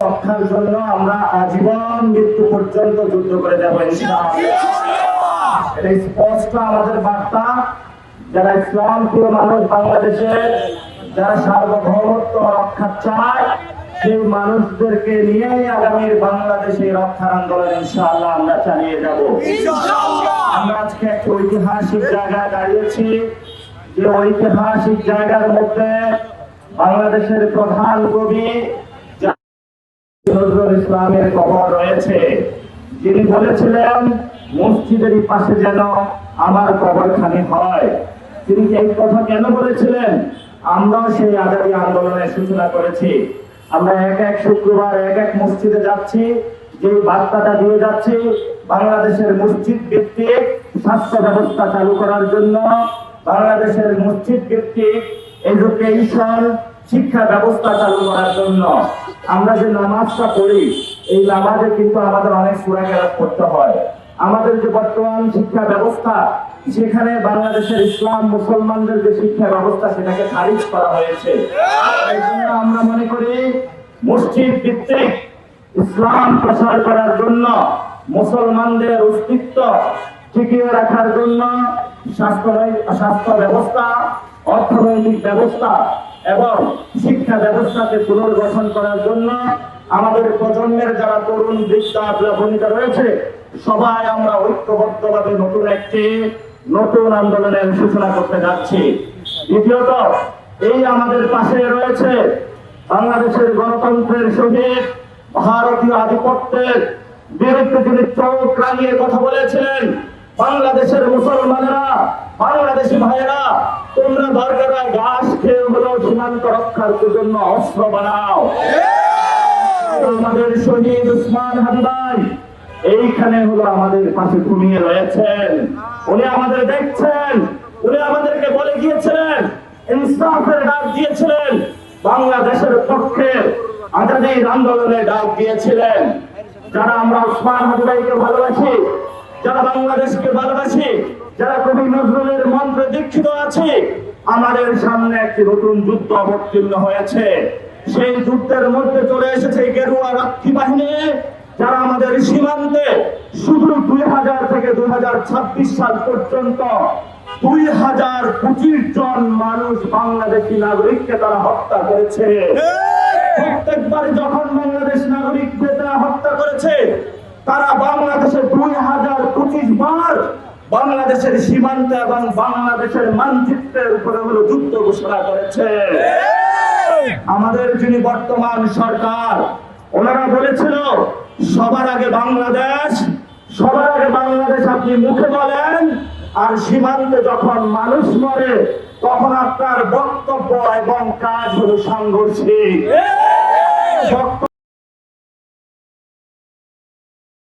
রক্ষার জন্য আমরা আজীবন মৃত্যু পর্যন্ত যুদ্ধ করে যাবো ইনশাআল্লাহ। এটা স্পষ্ট আমাদের বার্তা। যারা ইসলাম প্রিয় মানুষ বাংলাদেশে, যারা সার্বভৌমত্ব রক্ষা চায়, সেই মানুষদেরকে নিয়ে আগামীর বাংলাদেশে রক্ষার আন্দোলন ইনশাআল্লাহ আমরা চালিয়ে যাব। আমরা আজকে একটা ঐতিহাসিক জায়গায় দাঁড়িয়েছি, যে ঐতিহাসিক জায়গার মধ্যে বাংলাদেশের প্রধান কবি নজরুল ইসলামের কবর রয়েছে। যিনি বলেছিলেন মসজিদেরই পাশে যেন আমার কবরখানি হয়। তিনি এই কথা কেন বলেছিলেন? আমরাও সেই আজাদী আন্দোলনের সূচনা করেছি। আমরা এক এক শুক্রবার এক এক মসজিদে যাচ্ছি, যে বার্তাটা দিয়ে যাচ্ছি বাংলাদেশের মসজিদ ভিত্তিক স্বাস্থ্য ব্যবস্থা চালু করার জন্য, বাংলাদেশের মসজিদ ভিত্তিক এডুকেশন শিক্ষা ব্যবস্থা চালু করার জন্য। আমরা যে নামাজটা পড়ি, এই নামাজে কিন্তু আমাদের অনেক সূরা কেরাত পড়তে হয়। আমাদের যে বর্তমান শিক্ষা ব্যবস্থা, সেখানে বাংলাদেশের ইসলাম মুসলমানদের যে শিক্ষা ব্যবস্থা, সেটাকে খারিজ করা হয়েছে। এই জন্য আমরা মনে করি মসজিদ ভিত্তিক ইসলাম প্রসার করার জন্য, মুসলমানদের অস্তিত্ব টিকিয়ে রাখার জন্য স্বাস্থ্য ব্যবস্থা, অর্থনৈতিক ব্যবস্থা এবং শিক্ষা ব্যবস্থাকে পুনর্গঠন করার জন্য আমাদের প্রজন্মের যারা তরুণ বৃদ্ধা বনিতা রয়েছে, সবাই আমরা ঐক্যবদ্ধভাবে নতুন আন্দোলনের সূচনা করতে যাচ্ছি। দ্বিতীয়ত, এই আমাদের পাশে রয়েছে বাংলাদেশের গণতন্ত্রের শহীদ, ভারতীয় আধিপত্যের বিরুদ্ধে যিনি চোখ রাঙিয়ে কথা বলেছিলেন, বাংলাদেশের মুসলমানেরা, বাংলাদেশি ভাইয়েরা, তোমরা দরকার ঘাস খেয়ে হলো সীমান্ত রক্ষার জন্য অস্ত্র বানাও। আমাদের শহীদ উসমান হাদি ভাই এইখানে হলো আমাদের পাশে ঘুমিয়ে রয়েছেন। উনি আমাদের দেখছেন, উনি আমাদেরকে বলে গিয়েছিলেন, ইনসাফের ডাক দিয়েছিলেন, বাংলাদেশের পক্ষে আজাদীর আন্দোলনের ডাক দিয়েছিলেন। যারা আমরা উসমান হাদি ভাইকে ভালোবাসি, যারা বাংলাদেশকে ভালোবাসি, যারা কবি নজরুলের মন্ত্রে দীক্ষিত আছে, আমাদের সামনে একটি নতুন যুদ্ধ অবতীর্ণ হয়েছে। সেই যুদ্ধের মধ্যে চলে এসেছে গেরুয়া রক্ষী বাহিনী, যারা আমাদের সীমান্তে শুধু 2000 থেকে 2026 সাল পর্যন্ত 2025 জন মানুষ বাংলাদেশি নাগরিককে তারা হত্যা করেছে। প্রত্যেকবার যখন বাংলাদেশ নাগরিকদের তারা হত্যা করেছে, তারা বাংলাদেশে 2025 বার বাংলাদেশের সীমান্ত এবং বাংলাদেশের মানচিত্রের উপরে হলো যুদ্ধ ঘোষণা করেছে। আমাদের যিনি বর্তমান সরকার, ওনারা বলেছিল সবার আগে বাংলাদেশ, সবার আগে বাংলাদেশ আপনি মুখে বলেন, আর সীমান্তে যখন মানুষ মরে তখন আপনার বক্তব্য এবং কাজ হলো সাংঘর্ষিক।